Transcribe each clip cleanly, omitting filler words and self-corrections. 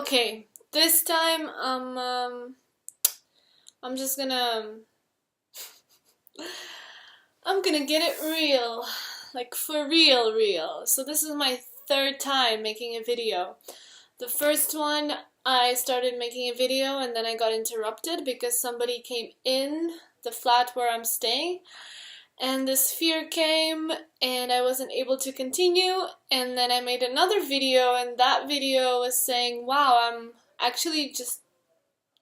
Okay, this time I'm just gonna I'm gonna get it real, like for real. So this is my third time making a video. The first one I started making a video and then I got interrupted because somebody came in the flat where I'm staying and this fear came and I wasn't able to continue, and then I made another video and that video was saying, wow, I'm actually just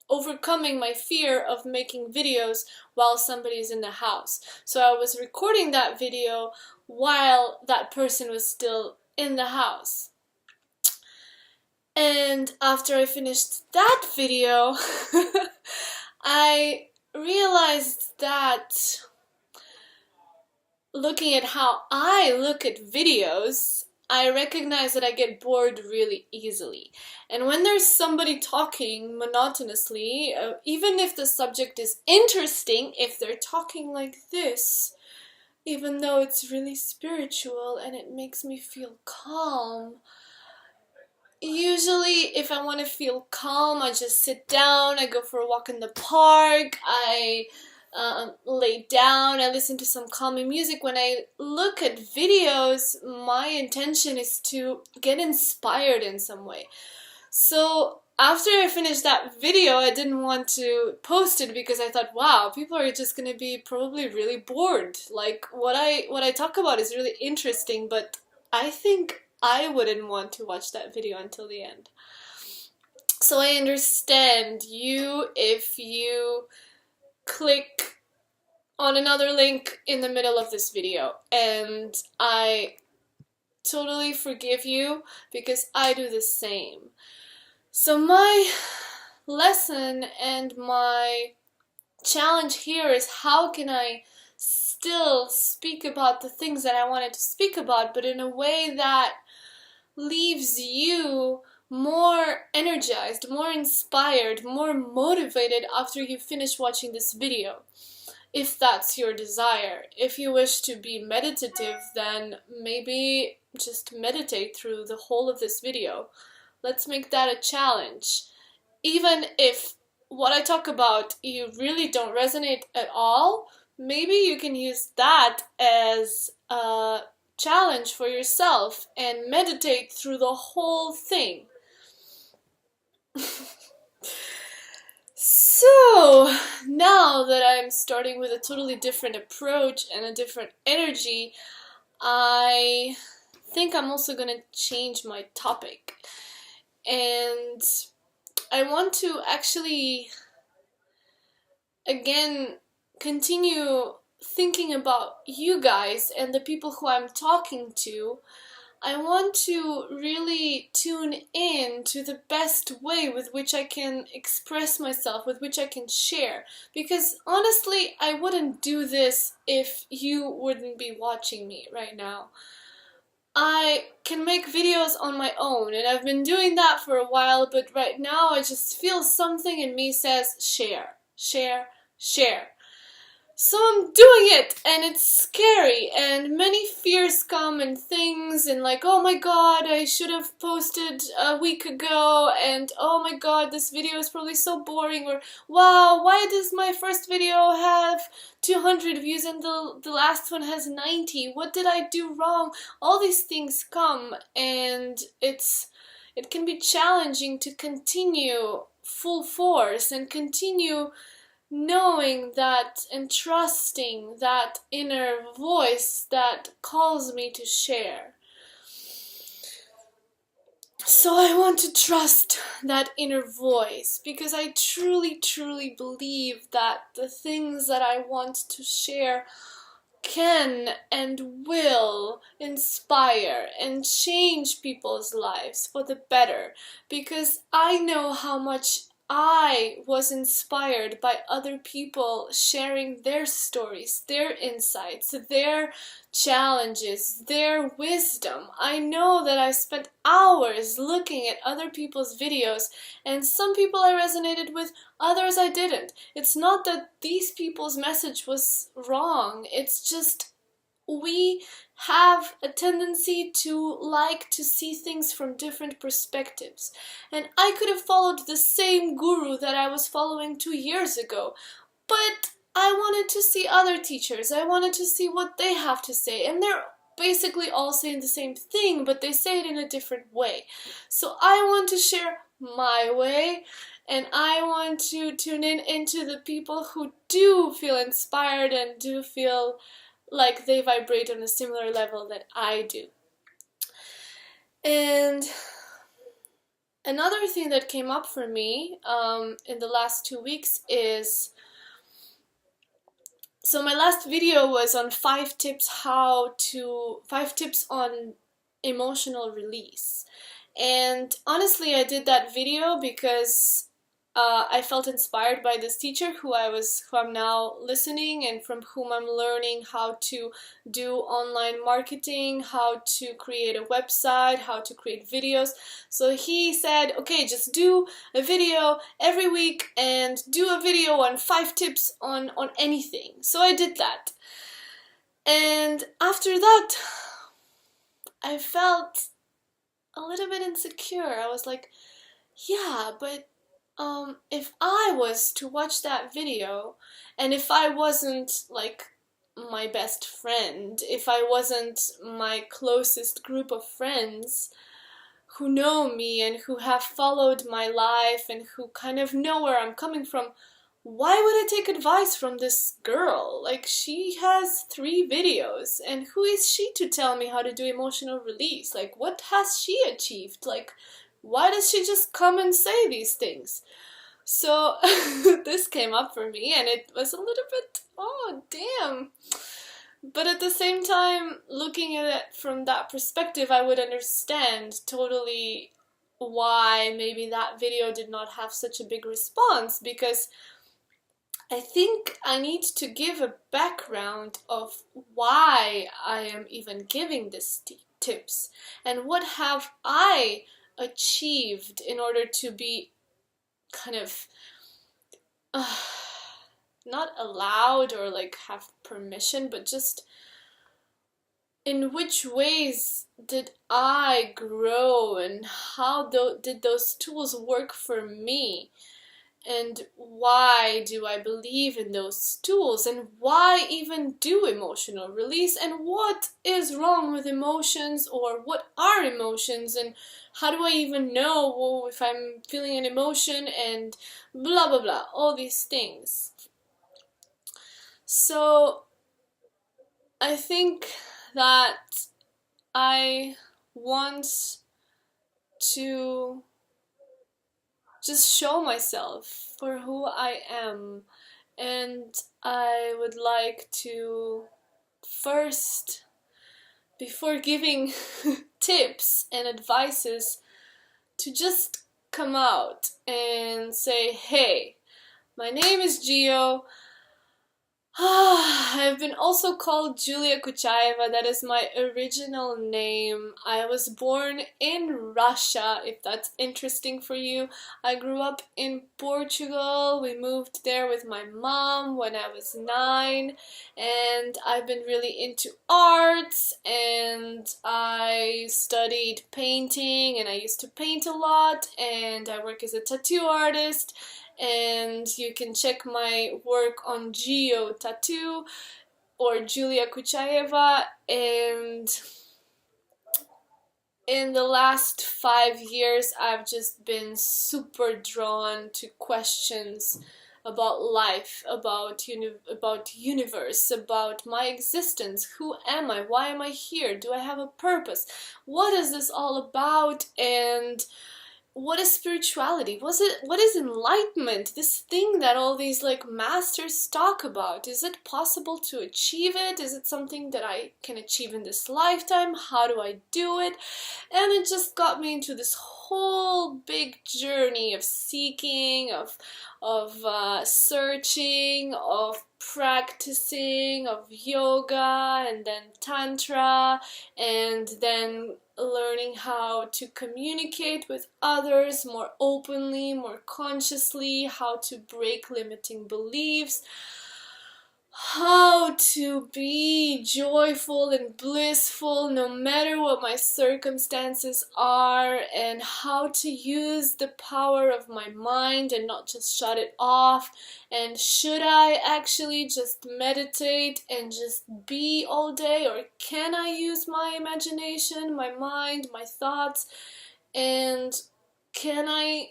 overcoming my fear of making videos while somebody's in the house. So I was recording that video while that person was still in the house. And after I finished that video, I realized that looking at how I look at videos, I recognize that I get bored really easily. And when there's somebody talking monotonously, even if the subject is interesting, if they're talking like this, even though it's really spiritual and it makes me feel calm, usually if I want to feel calm, I just sit down, I go for a walk in the park, I lay down, I listen to some calming music. When I look at videos, my intention is to get inspired in some way. So after I finished that video, I didn't want to post it because I thought, wow, people are just gonna be probably really bored. Like what I talk about is really interesting, but I think I wouldn't want to watch that video until the end. So I understand you if you click on another link in the middle of this video, and I totally forgive you because I do the same. So my lesson and my challenge here is, how can I still speak about the things that I wanted to speak about, but in a way that leaves you more energized, more inspired, more motivated after you finish watching this video, if that's your desire. If you wish to be meditative, then maybe just meditate through the whole of this video. Let's make that a challenge. Even if what I talk about you really don't resonate at all, maybe you can use that as a challenge for yourself and meditate through the whole thing. So now that I'm starting with a totally different approach and a different energy, I think I'm also gonna change my topic. And I want to actually, again, continue thinking about you guys and the people who I'm talking to. I want to really tune in to the best way with which I can express myself, with which I can share. Because honestly, I wouldn't do this if you wouldn't be watching me right now. I can make videos on my own, and I've been doing that for a while, but right now I just feel something in me says share, share, share. So I'm doing it, and it's scary, and many fears come and things, and like, oh my god, I should have posted a week ago, and oh my god, this video is probably so boring, or wow, why does my first video have 200 views and the last one has 90? What did I do wrong? All these things come, and it can be challenging to continue full force and continue knowing that and trusting that inner voice that calls me to share. So I want to trust that inner voice because I truly believe that the things that I want to share can and will inspire and change people's lives for the better, because I know how much I was inspired by other people sharing their stories, their insights, their challenges, their wisdom. I know that I spent hours looking at other people's videos, and some people I resonated with, others I didn't. It's not that these people's message was wrong, it's just we have a tendency to like to see things from different perspectives. And I could have followed the same guru that I was following 2 years ago, but I wanted to see other teachers. I wanted to see what they have to say. And they're basically all saying the same thing, but they say it in a different way. So I want to share my way, and I want to tune in into the people who do feel inspired and do feel like they vibrate on a similar level that I do. And another thing that came up for me in the last 2 weeks is, so my last video was on 5 tips on emotional release. And honestly, I did that video because I felt inspired by this teacher who I'm now listening, and from whom I'm learning how to do online marketing, how to create a website, how to create videos. So he said, okay, just do a video every week and do a video on 5 tips on anything. So I did that. And after that, I felt a little bit insecure. I was like, yeah, but if I was to watch that video, and if I wasn't like my best friend, if I wasn't my closest group of friends who know me and who have followed my life and who kind of know where I'm coming from, why would I take advice from this girl? Like, she has 3 videos, and who is she to tell me how to do emotional release? Like, what has she achieved? Like, why does she just come and say these things? So this came up for me, and it was a little bit, oh damn. But at the same time, looking at it from that perspective, I would understand totally why maybe that video did not have such a big response, because I think I need to give a background of why I am even giving these tips, and what have I achieved in order to be kind of not allowed or like have permission, but just in which ways did I grow, and how did those tools work for me, and why do I believe in those tools, and why even do emotional release, and what is wrong with emotions, or what are emotions, and how do I even know if I'm feeling an emotion, and blah blah blah, all these things. So I think that I want to just show myself for who I am, and I would like to first, before giving tips and advices, to just come out and say, hey, my name is Gio. I've been also called Julia Kuchayeva. That is my original name. I was born in Russia, if that's interesting for you. I grew up in Portugal. We moved there with my mom when I was 9, and I've been really into arts, and I studied painting, and I used to paint a lot, and I work as a tattoo artist. And you can check my work on Geo Tattoo or Julia Kuchayeva. And in the last 5 years, I've just been super drawn to questions about life, about universe, about my existence. Who am I? Why am I here? Do I have a purpose? What is this all about? And what is spirituality? What is enlightenment? This thing that all these like masters talk about. Is it possible to achieve it? Is it something that I can achieve in this lifetime? How do I do it? And it just got me into this whole big journey of seeking, of searching, of practicing, of yoga, and then tantra, and then learning how to communicate with others more openly, more consciously, how to break limiting beliefs. how to be joyful and blissful no matter what my circumstances are, and how to use the power of my mind and not just shut it off. And should I actually just meditate and just be all day, or can I use my imagination, my mind, my thoughts? And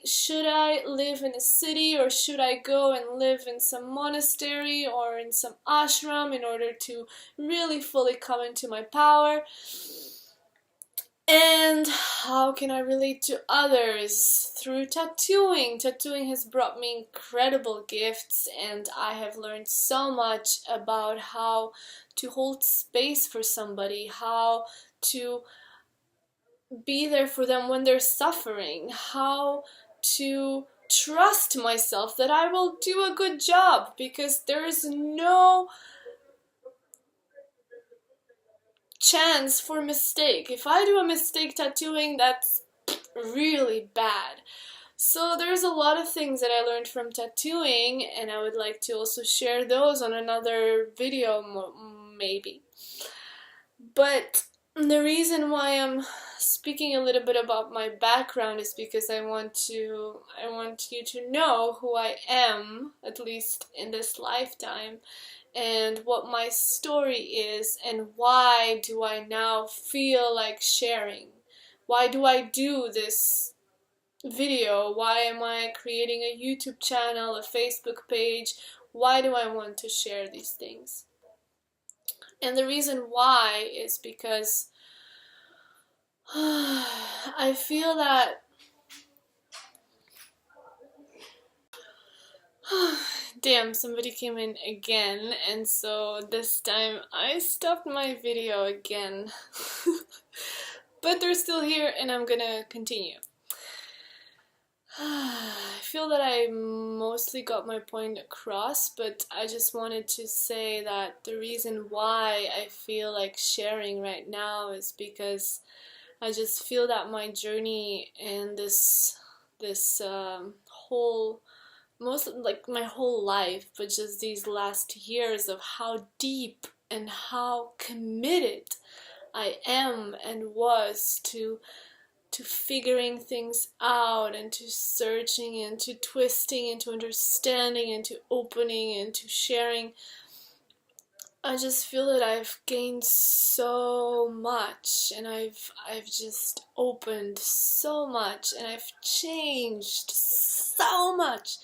should I live in a city, or should I go and live in some monastery or in some ashram in order to really fully come into my power? And how can I relate to others? Through tattooing. Tattooing has brought me incredible gifts, and I have learned so much about how to hold space for somebody, how to be there for them when they're suffering, how to trust myself that I will do a good job, because there's no chance for mistake. If I do a mistake tattooing, that's really bad. So there's a lot of things that I learned from tattooing, and I would like to also share those on another video maybe. But the reason why I'm speaking a little bit about my background is because I want you to know who I am, at least in this lifetime, and what my story is, and why do I now feel like sharing? Why do I do this video? Why am I creating a YouTube channel, a Facebook page? Why do I want to share these things? And the reason why is because I feel that damn, somebody came in again, and so this time I stopped my video again. But they're still here, and I'm gonna continue. I feel that I mostly got my point across, but I just wanted to say that the reason why I feel like sharing right now is because I just feel that my journey and this whole, most like my whole life, but just these last years of how deep and how committed I am and was to figuring things out, and to searching, and to twisting, and to understanding, and to opening, and to sharing. I just feel that I've gained so much, and I've just opened so much, and I've changed so much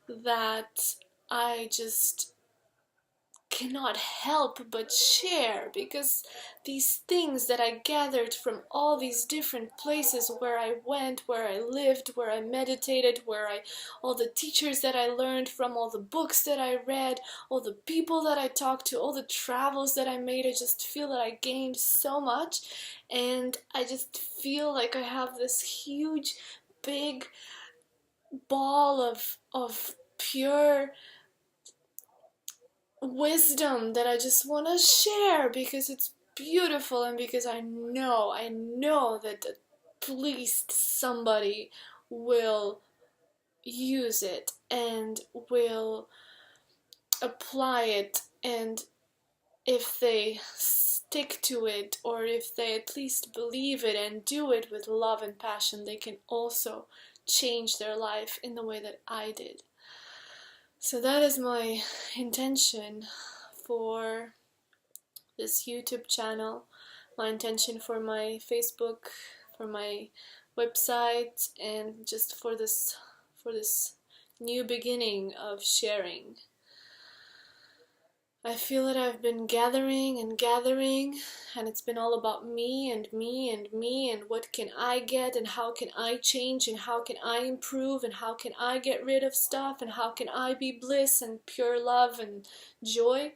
that I just cannot help but share, because these things that I gathered from all these different places where I went, where I lived, where I meditated, all the teachers that I learned from, all the books that I read, all the people that I talked to, all the travels that I made, I just feel that I gained so much, and I just feel like I have this huge, big ball of pure wisdom that I just want to share, because it's beautiful, and because I know that at least somebody will use it and will apply it, and if they stick to it, or if they at least believe it and do it with love and passion, they can also change their life in the way that I did. So that is my intention for this YouTube channel, my intention for my Facebook, for my website, and just for this new beginning of sharing. I feel that I've been gathering and gathering, and it's been all about me and me and me, and what can I get, and how can I change, and how can I improve, and how can I get rid of stuff, and how can I be bliss and pure love and joy.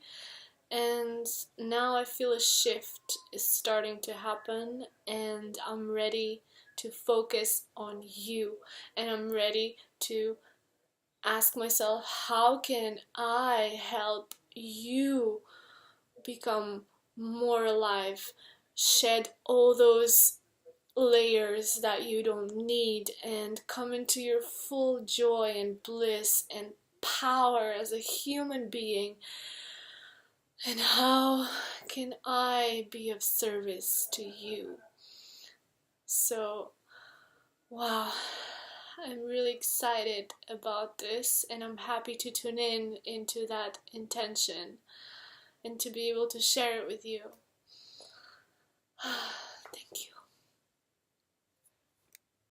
And now I feel a shift is starting to happen, and I'm ready to focus on you, and I'm ready to ask myself, how can I help you become more alive, shed all those layers that you don't need, and come into your full joy and bliss and power as a human being. And how can I be of service to you? So, wow, I'm really excited about this, and I'm happy to tune in into that intention and to be able to share it with you.